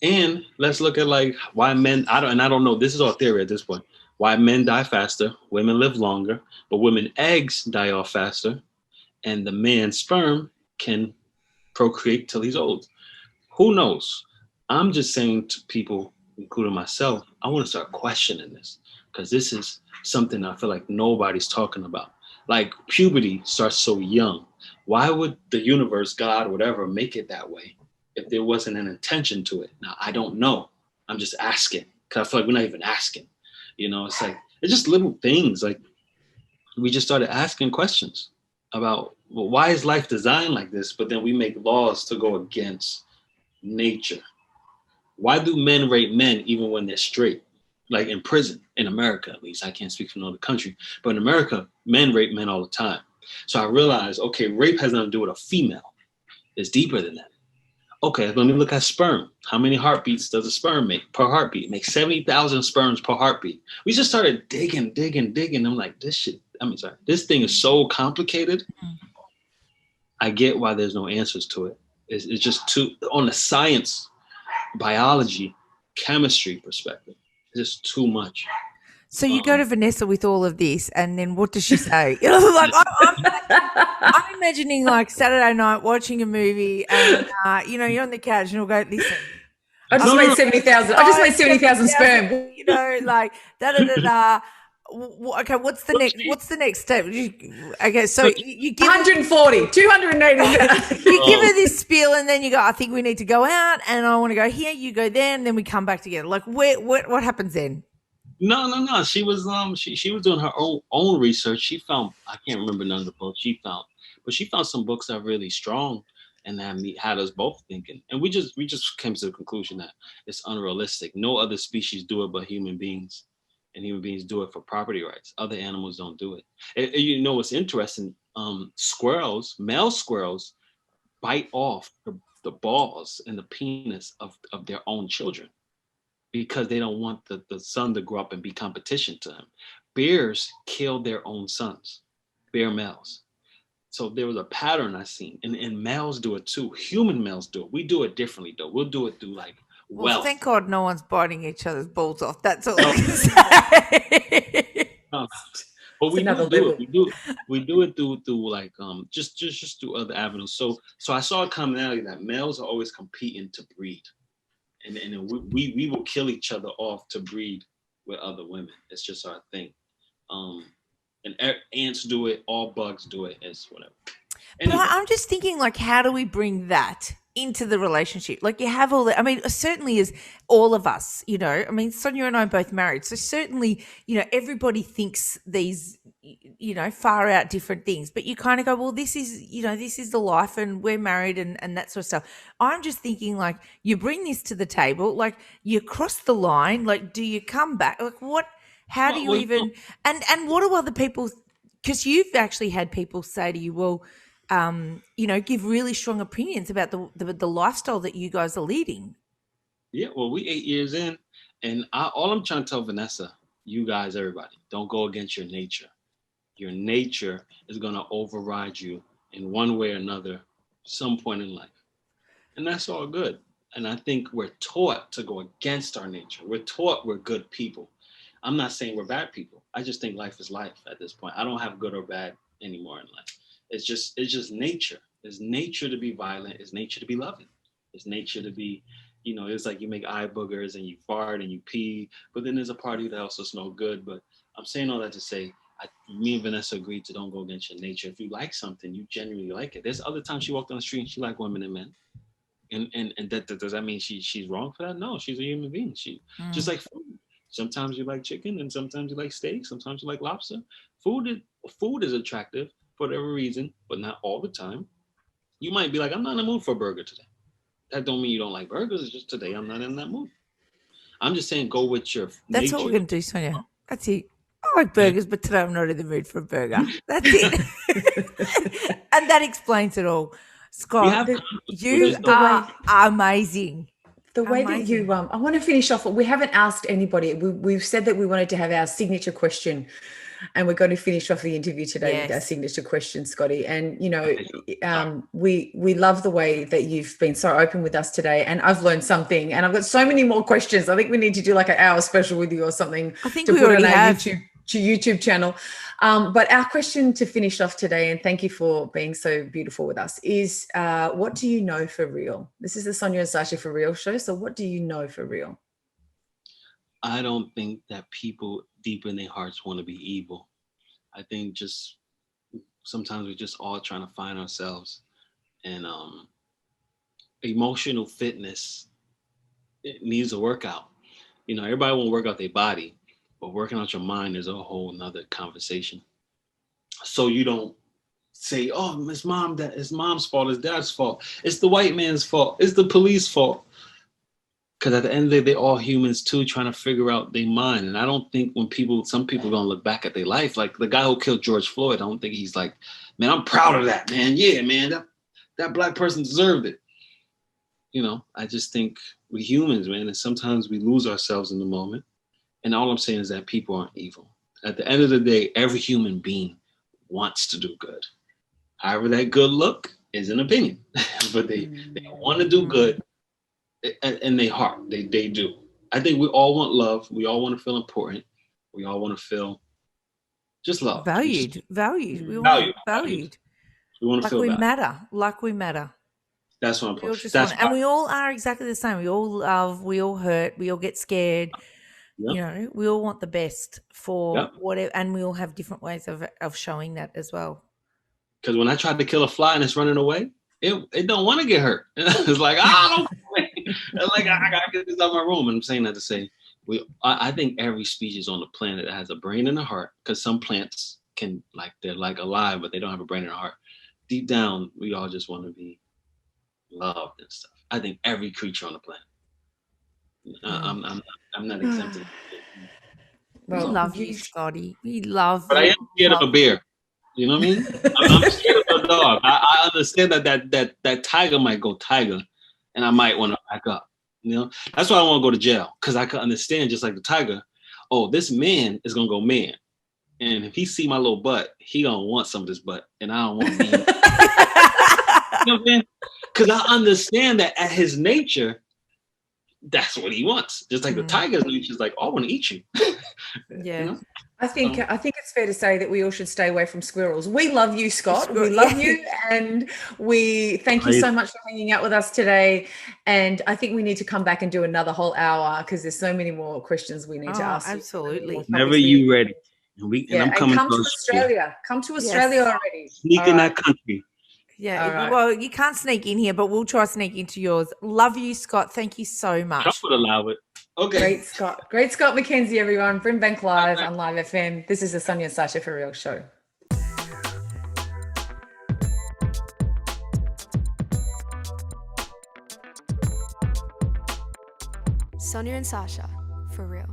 And let's look at like why men. I don't know. This is all theory at this point. Why men die faster, women live longer, but women eggs die off faster, and the man's sperm can procreate till he's old. Who knows? I'm just saying to people, including myself, I want to start questioning this because this is something I feel like nobody's talking about. Like puberty starts so young. Why would the universe, God, whatever, make it that way if there wasn't an intention to it? Now, I don't know. I'm just asking because I feel like we're not even asking. You know, it's like, it's just little things. Like we just started asking questions about, well, why is life designed like this? But then we make laws to go against nature. Why do men rape men even when they're straight? Like in prison, in America, at least. I can't speak for another country, but in America, men rape men all the time. So I realized, okay, rape has nothing to do with a female. It's deeper than that. Okay, let me look at sperm. How many heartbeats does a sperm make per heartbeat? It makes 70,000 sperms per heartbeat. We just started digging. I'm like, this thing is so complicated. I get why there's no answers to it. It's just too, on the science, biology, chemistry perspective, it's just too much. So you go to Vanessa with all of this, and then what does she say? You know, like I'm imagining like Saturday night watching a movie, and you're on the couch, and you'll go, "Listen, I just made 70,000. I just made 70,000 sperm. You know, like da da da da." Okay, what's the next step? Okay, so you give 140, 280. You give her this spiel, and then you go, "I think we need to go out, and I want to go here." You go there, and then we come back together. Like, what happens then? No. She was she was doing her own research. She found, I can't remember none of the books she found, but she found some books that are really strong and had us both thinking. And we just came to the conclusion that it's unrealistic. No other species do it but human beings, and human beings do it for property rights. Other animals don't do it. And you know what's interesting? Male squirrels bite off the balls and the penis of their own children because they don't want the son to grow up and be competition to him. Bears kill their own sons, bear males. So there was a pattern I seen, and males do it too. Human males do it. We do it differently though. We'll do it through like wealth. Thank God no one's biting each other's balls off. That's all I can say. No, but we do it. We do it through like just through other avenues. So I saw a commonality that males are always competing to breed, and we will kill each other off to breed with other women. It's just our thing. And ants do it, all bugs do it, it's whatever. Anyway. But I'm just thinking, like, how do we bring that into the relationship? Like, you have all that. I mean, certainly as all of us, you know, I mean, Sonya and I are both married. So certainly, you know, everybody thinks these, you know, far out different things. But you kind of go, well, this is, you know, this is the life and we're married and that sort of stuff. I'm just thinking, like, you bring this to the table, like, you cross the line, like, do you come back? Like, what? How do you even and what do other people, because you've actually had people say to you, well, you know, give really strong opinions about the lifestyle that you guys are leading. Yeah, well, we 8 years in, and all I'm trying to tell Vanessa, you guys, everybody, don't go against your nature. Your nature is going to override you in one way or another some point in life. And that's all good. And I think we're taught to go against our nature. We're taught we're good people. I'm not saying we're bad people. I just think life is life at this point. I don't have good or bad anymore in life. It's just nature. It's nature to be violent. It's nature to be loving. It's nature to be, you know, it's like you make eye boogers and you fart and you pee, but then there's a part of you that also smells good. But I'm saying all that to say, me and Vanessa agreed to don't go against your nature. If you like something, you genuinely like it. There's other times she walked on the street and she liked women and men. And that does that mean she's wrong for that? No, she's a human being. Just like food. Sometimes you like chicken and sometimes you like steak. Sometimes you like lobster. Food is attractive for whatever reason, but not all the time. You might be like, I'm not in the mood for a burger today. That don't mean you don't like burgers. It's just today I'm not in that mood. I'm just saying go with your That's nature. what we're going to do, Sonya. That's it. I like burgers, but today I'm not in the mood for a burger. That's it. And that explains it all. Scott, you are amazing. The way that you, I want to finish off. We haven't asked anybody. We've said that we wanted to have our signature question, and we're going to finish off the interview today with our signature question, Scotty. And you know, we love the way that you've been so open with us today, and I've learned something. And I've got so many more questions. I think we need to do like an hour special with you or something. I think to we put already on our have. YouTube channel. But our question to finish off today, and thank you for being so beautiful with us, is what do you know for real? This is the Sonya and Sacha for Real show. So what do you know for real? I don't think that people deep in their hearts want to be evil. I think just sometimes we're just all trying to find ourselves, and emotional fitness, it needs a workout. You know, everybody won't work out their body, but working out your mind is a whole nother conversation. So you don't say, oh, it's mom's fault, it's dad's fault, it's the white man's fault, it's the police fault. Because at the end of the day, they're all humans too, trying to figure out their mind. And I don't think some people gonna look back at their life, like the guy who killed George Floyd, I don't think he's like, man, I'm proud of that, man. Yeah, man, that black person deserved it. You know, I just think we're humans, man. And sometimes we lose ourselves in the moment. And all I'm saying is that people aren't evil. At the end of the day, every human being wants to do good. However, that good look is an opinion, but they want to do good in their heart. They do. I think we all want love. We all want to feel important. We all want to feel just love. Valued. We want valued. We want to feel valued. Like we matter. That's what I'm pushing. And we all are exactly the same. We all love, we all hurt, we all get scared. Yep. You know, we all want the best for whatever, and we all have different ways of showing that as well. Because when I tried to kill a fly and it's running away, it don't want to get hurt. It's like, don't like I gotta get this out of my room. And I'm saying that to say, I think every species on the planet has a brain and a heart. Because some plants they're like alive, but they don't have a brain and a heart. Deep down, we all just want to be loved and stuff. I think every creature on the planet. I'm not exempted. Well, we love you, Scotty. We love. But I am scared of a bear. You know what I mean? I'm scared of a dog. I understand that tiger might go tiger, and I might want to back up. You know, that's why I want to go to jail, because I can understand, just like the tiger. Oh, this man is gonna go man, and if he see my little butt, he gonna want some of this butt, and I don't want me. You know what I'm saying? Because I understand that at his nature, that's what he wants. Just like the tiger's nature is like, oh, I want to eat you. Yeah. You know? I think it's fair to say that we all should stay away from squirrels. We love you, Scott. We love you, and we thank you so much for hanging out with us today. And I think we need to come back and do another whole hour, because there's so many more questions we need to ask. Absolutely. Whenever you ready. And I'm coming come to Australia. Come to Australia already. Sneak in that country. Yeah. Right. Well, you can't sneak in here, but we'll try to sneak into yours. Love you, Scott. Thank you so much. Trump would allow it. Okay. Great Scott McKenzie, everyone. BRIMBANK Live on Live FM. This is the Sonya and Sacha For Real show. Sonya and Sacha, for real.